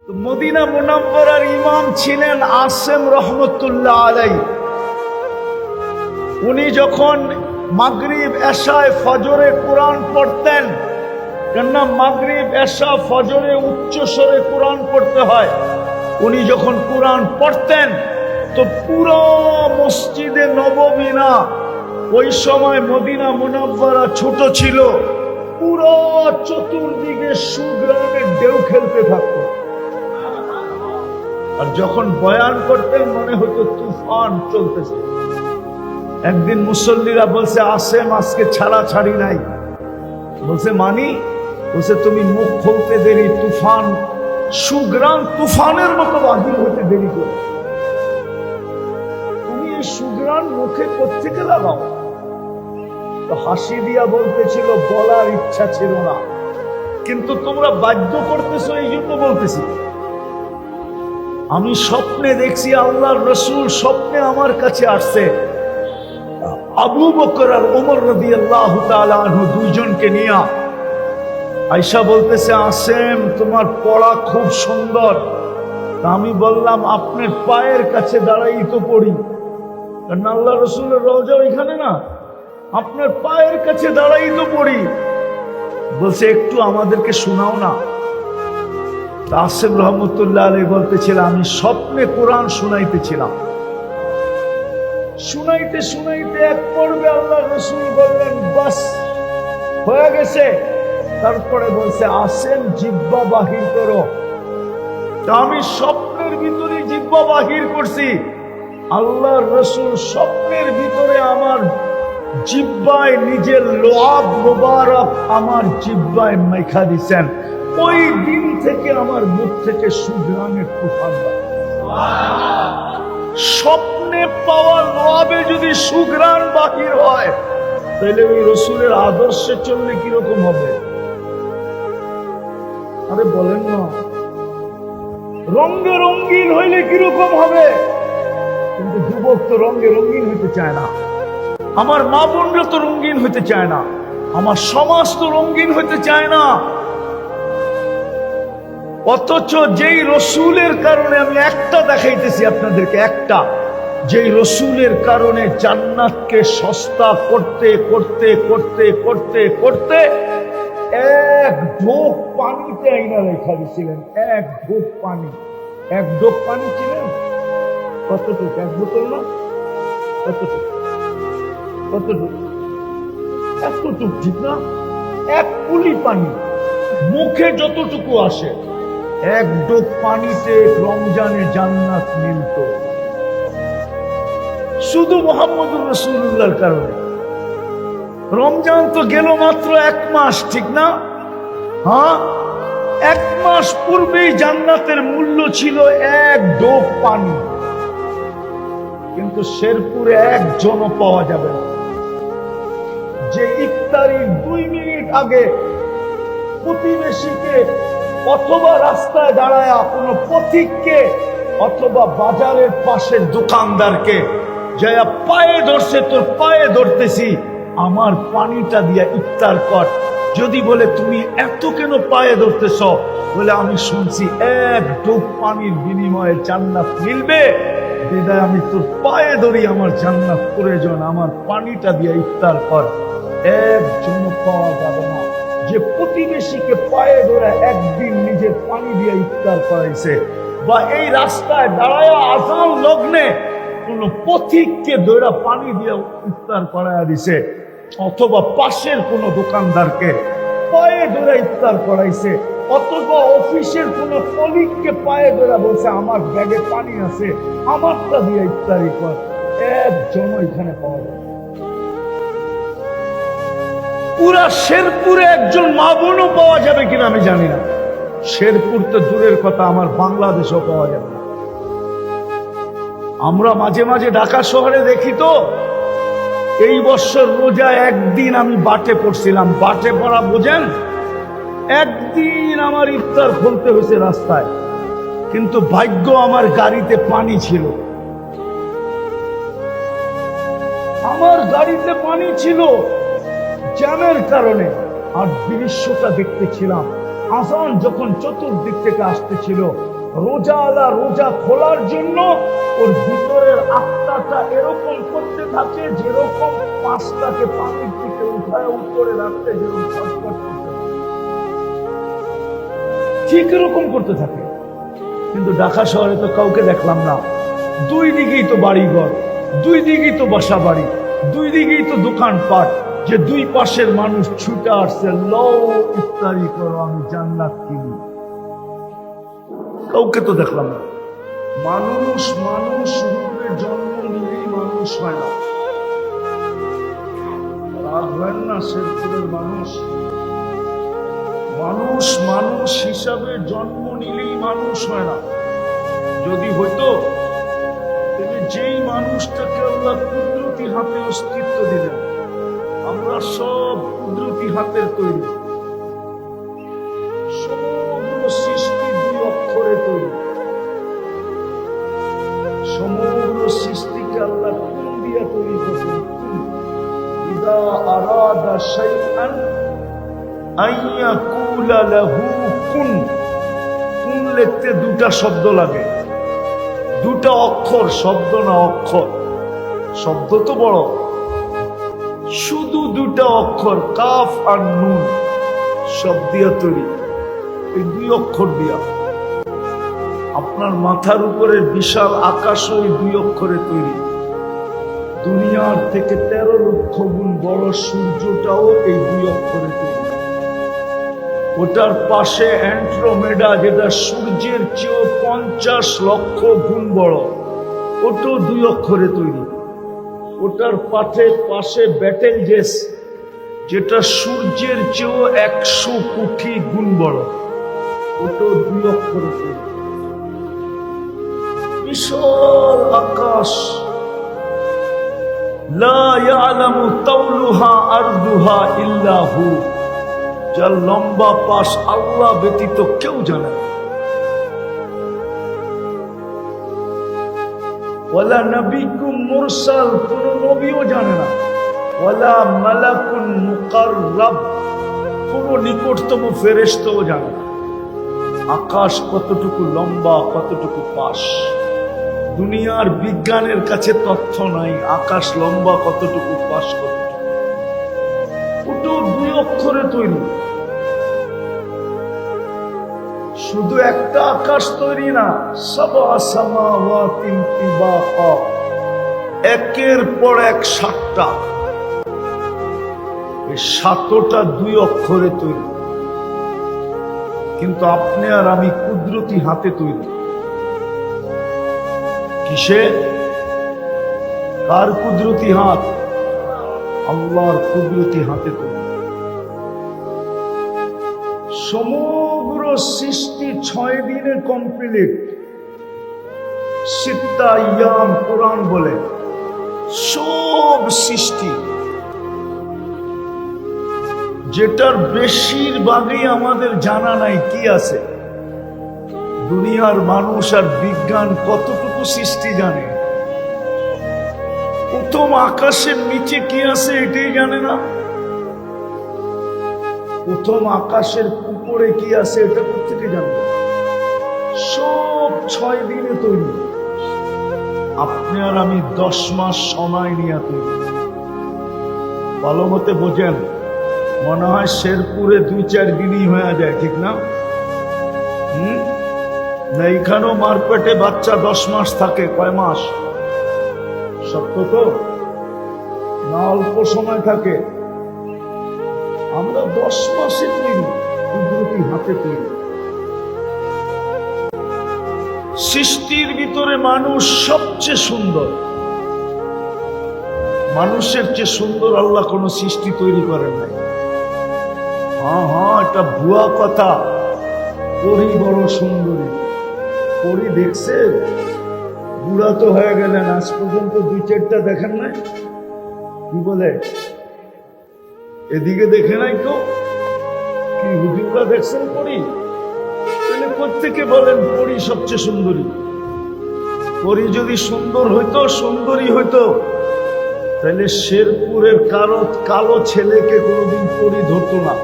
Medina মুনাওয়ারার ইমাম ছিলেন আসেম রহমতুল্লাহ আলাইহি। উনি যখন মাগরিব এশায় ফজরে কোরআন পড়তেন, কেননা মাগরিব এশা ফজরে উচ্চ স্বরে কোরআন পড়তে হয়, উনি যখন কোরআন পড়তেন তো পুরো মসজিদে নববী না, ওই সময় মদিনা মুনাওয়ারা ছোট ছিল, পুরো চতুর্দিকে সুগ্রামের ঢেউ খেলতে থাকতো। আর যখন বয়ান করতেন মনে হতো তুফান চলতেছে। একদিন মুসল্লিরা বলছে, আসেম আজকে ছাড়াছাড়ি নাই। বলছে মানি? বলছে তুমি মুখ খুলতে দেরি, তুফান সুগ্রাম তুফানের মতো বাহির হতে দেরি করে। তুমি এই সুগ্রাম মুখে কোত্থেকে লাগাও? তো হাসি দিয়া বলতেছিল, বলার ইচ্ছা ছিল না, কিন্তু তোমরা বাধ্য করতেছো, এই জন্য বলতেছি। আমি স্বপ্নে দেখছি আল্লাহর রাসূল স্বপ্নে আমার কাছে আসছে, আবু বকর আর ওমর রাদিয়াল্লাহু তাআলা আনহু দুইজনকে নিয়ে। আয়েশা বলতেছে, আসেম তোমার পড়া খুব সুন্দর। আমি বললাম আপনার পায়ের কাছে দাঁড়াই তো পড়ি, কারণ আল্লাহ রাসূলের রওজা ওইখানে না, আপনার পায়ের কাছে দাঁড়াই তো পড়ি। বলছে একটু আমাদেরকে শোনাও না। আসেম রহমতুল্লাহ আলাইহি বলতেছিল, আমি স্বপ্নে কোরআন শুনাইতেছিলাম। শুনাইতে শুনাইতে এক পর্বে আল্লাহ রাসূল বললেন, বাস হয়ে গেছে। তারপরে বলছে, আসেম জিহ্বা বাহির করো। আমি স্বপ্নের ভিতরে জিহ্বা বাহির করছি, আল্লাহ রাসূল স্বপ্নের ভিতরে আমার জিহ্বায় নিজের লোহাব মোবারক আমার জিহ্বায় মাইখা দিছেন। ওই দিন থেকে আমার মুখ থেকে সুগ্রামের তুফান। স্বপ্নে পাওয়া লোহাবে যদি সুগ্রাম বাহির হয়, তাহলে ওই রসুলের আদর্শে চললে কিরকম হবে? আরে বলেন না, রঙে রঙিন হইলে কিরকম হবে? কিন্তু যুবক তো রঙে রঙিন হইতে চায় না, আমার মা বোনরা তো রঙিন হইতে চায় না, আমার সমাজ তো রঙিন হইতে চায় না। অথচ যেই রসুলের কারণে, আমি একটা দেখাইতেছি আপনাদেরকে, একটা, যেই রসুলের কারণে জান্নাতকে সস্তা করতে করতে করতে করতে করতে এক ঢোক পানিতে আইনা রেখা দিয়েছিলেন। এক ঢোক পানি, এক ঢোক পানি ছিলেন কতটুক? এক বোতল না, কতটুক? কতটুক? এতটুক, ঠিক না? এক কুলি পানি মুখে যতটুকু আসে, এক ঢোক পানিতে রমজানে জান্নাত মিলত, শুধু মুহাম্মদুর রাসূলুল্লাহর কারণে। রমজান তো গেল মাত্র 1 মাস, ঠিক না? হ্যাঁ, 1 মাস পূর্বেই জান্নাতের মূল্য ছিল এক ঢোক পানি। কিন্তু শেরপুরে একজনও পাওয়া যাবে না যে ইফতারির 2 মিনিট আগে প্রতিবেশীকে অথবা রাস্তায় দাঁড়ায় কোনো পথিককে অথবা বাজারের পাশের দোকানদারকে যায়া পায়ে ধরছে, তোর পায়ে ধরতেছি, আমার পানিটা দিয়া ইফতার কর। যদি বলে তুমি এত কেন পায়ে ধরতেছ, বলে আমি শুনছি এক ঢোক পানির বিনিময়ে জান্নাত মিলবে, বিদায় আমি তোর পায়ে ধরি, আমার জান্নাত প্রয়োজন, আমার পানিটা দিয়া ইফতার কর। একজন পাওয়া যাবে না যে প্রতিবেশীকে পায়ে ধরে একদিন নিজের পানি দিয়ে ইফতার করাইছে, বা এই রাস্তায় দাঁড়ায় আযান লগ্নে কোন পথিককে ধরে পানি দিয়ে ইফতার করাইয়া দিছে, অথবা পাশের কোন দোকানদারকে পায়ে ধরে ইফতার করাইছে, অথবা অফিসের কোন কলিগকে পায়ে ধরে বলছে আমার ব্যাগে পানি আছে, আমারটা দিয়ে ইফতারি কর। একজন এখানে পাওয়া যায়। পুরা শেরপুরে একজন মা বোনও পাওয়া যাবে কিনা আমি জানি না। শেরপুর তো দূরের কথা, আমার বাংলাদেশও পাওয়া যাবে না। আমরা মাঝে মাঝে ঢাকা শহরে দেখি তো, এই বছর রোজা একদিন আমি বাটে পড়ছিলাম। বাটে পড়া বোঝেন? একদিন আমার ইফতার খুলতে হয়েছে রাস্তায়, কিন্তু ভাগ্য আমার গাড়িতে পানি ছিল, আমার গাড়িতে পানি ছিল জ্যামের কারণে। আর দৃশ্যটা দেখতেছিলাম, আযান যখন চতুর্দিক থেকে আসতেছিল, রোজাওয়ালা রোজা খোলার জন্য ওর ভিতরের আত্মাটা এরকম করতে থাকে যেরকম পাঁচটাকে পানির থেকে উঠায় উপরে রাখতে যেরকম ছটফট করতে থাকে, ঠিক এরকম করতে থাকে। কিন্তু ঢাকা শহরে তো কাউকে দেখলাম না। দুই দিকেই তো বাড়িঘর, দুই দিকেই তো বাসা বাড়ি, দুই দিকেই তো দোকানপাট, যে দুই পাশের মানুষ ছুটে আসছে, লও ইফতারি করো আমি জান্নাত কিনি। কাউকে তো দেখলাম না। মানুষ মানুষ রূপে জন্ম নিলেই মানুষ হয় না। রাগ হয় না শেরপুরের মানুষ? মানুষ মানুষ হিসাবে জন্ম নিলেই মানুষ হয় না। যদি হইতো তাহলে যেই মানুষটাকে আল্লাহ কুদরতি হাতে অস্তিত্ব দিলেন, আমরা সব কুদরতি হাতের তৈরি, সমগ্র সৃষ্টি দুই অক্ষরে তৈরি। সমগ্র সৃষ্টিকে আল্লাহ কোন দিয়া তৈরি করবেন? ইদা আরাদা শাইআন আইয়াকুলা লাহু কুন। কুন লিখতে দুটা শব্দ লাগে, দুটা অক্ষর, শব্দ না অক্ষর। শব্দ তো বড়, শুধু দুটা অক্ষর কাফ আর নুন, সব দিয়া তৈরি। এই দুই অক্ষর দিয়া আপনার মাথার উপরে বিশাল আকাশ ওই দুই অক্ষরে তৈরি। দুনিয়ার থেকে 13 লক্ষ গুণ বড় সূর্যটাও এই দুই অক্ষরে তৈরি। ওটার পাশে অ্যান্ড্রোমেডা, যেটা সূর্যের চেয়েও 50 লক্ষ গুণ বড়, ওটাও দুই অক্ষরে তৈরি। ওটার পাশে বেটেলজেস, যেটা সূর্যের চেয়েও 100 কোটি গুণ বড়, ওটাও দুই অক্ষরে তৈরি। বিশাল আকাশ, লা ইয়ালামু তাওলুহা আরদুহা ইল্লা হু, যার লম্বা পাশ আল্লাহ ব্যতীত কেউ জানে না। ওয়ালা নবিকুম মুরসাল, কোন নবীও জানে না। ওয়ালা মালাকুন মুকাররাব, কোন নিকটতম ফেরেশতাও জানে না। আকাশ কতটুকু লম্বা, কতটুকু পাশ, দুনিয়ার বিজ্ঞানের কাছে তথ্য নাই আকাশ লম্বা কতটুকু, পাশ কতটুকু। ওটাও দুই অক্ষরে তৈরি। শুধু একটা আকাশ তৈরি না, সাবা সামাওয়াতিন তিবাকা, একের পর এক 7টা। এই 7টা দুই অক্ষরে তৈরি। কিন্তু আপনি আর আমি কুদরতি হাতে তৈরি। কিসে? কার কুদরতি হাত? আল্লাহর কুদরতি হাতে তৈরি। সমগ্র সৃষ্টি 6 দিনে কমপ্লিট। সিত্তা ইয়াম কোরআন বলে। সব সৃষ্টি, যেটার বেশিরভাগই আমাদের জানা নাই কি আছে। দুনিয়ার মানুষ আর বিজ্ঞান কতটুকু সৃষ্টি জানে। প্রথম আকাশের নিচে কি আছে এটাই জানে না। প্রথম আকাশের উপরে কি আছে এটা কোথেকে জানবে? সব 6 দিনে তৈরি। আপনি আর আমি 10 মাস সময় নিয়ে তৈরি। ভালো মতে বোঝেন, মনে হয় শেরপুরে 2-4 দিনই হয়ে যায়, ঠিক না? না এখানেও মারপেটে বাচ্চা 10 মাস থাকে। কয় মাস? সত্য তো না? অল্প সময় থাকে। আমরা 10 মাসে তৈরি, কুদরতি হাতে তৈরি। সৃষ্টির ভিতরে মানুষ সবচেয়ে সুন্দর। মানুষের চেয়ে সুন্দর আল্লাহ কোন সৃষ্টি তৈরি করেন নাই। হ্যাঁ, এটা ভুয়া কথা। পরী বড় সুন্দরী। পরী দেখছে? বুড়া তো হয়ে গেলেন, আজ পর্যন্ত 2-4টা দেখেন নাই? কি বলে? এদিকে দেখে নাই তো? কি হুজুররা দেখছেন পরী? তাহলে কোত্থেকে বলেন পরী সবচেয়ে সুন্দরী? পরী যদি সুন্দর হইতো, সুন্দরী হইতো, তাহলে শেরপুরের কালো ছেলেকে কোনোদিন পরী ধরতো না।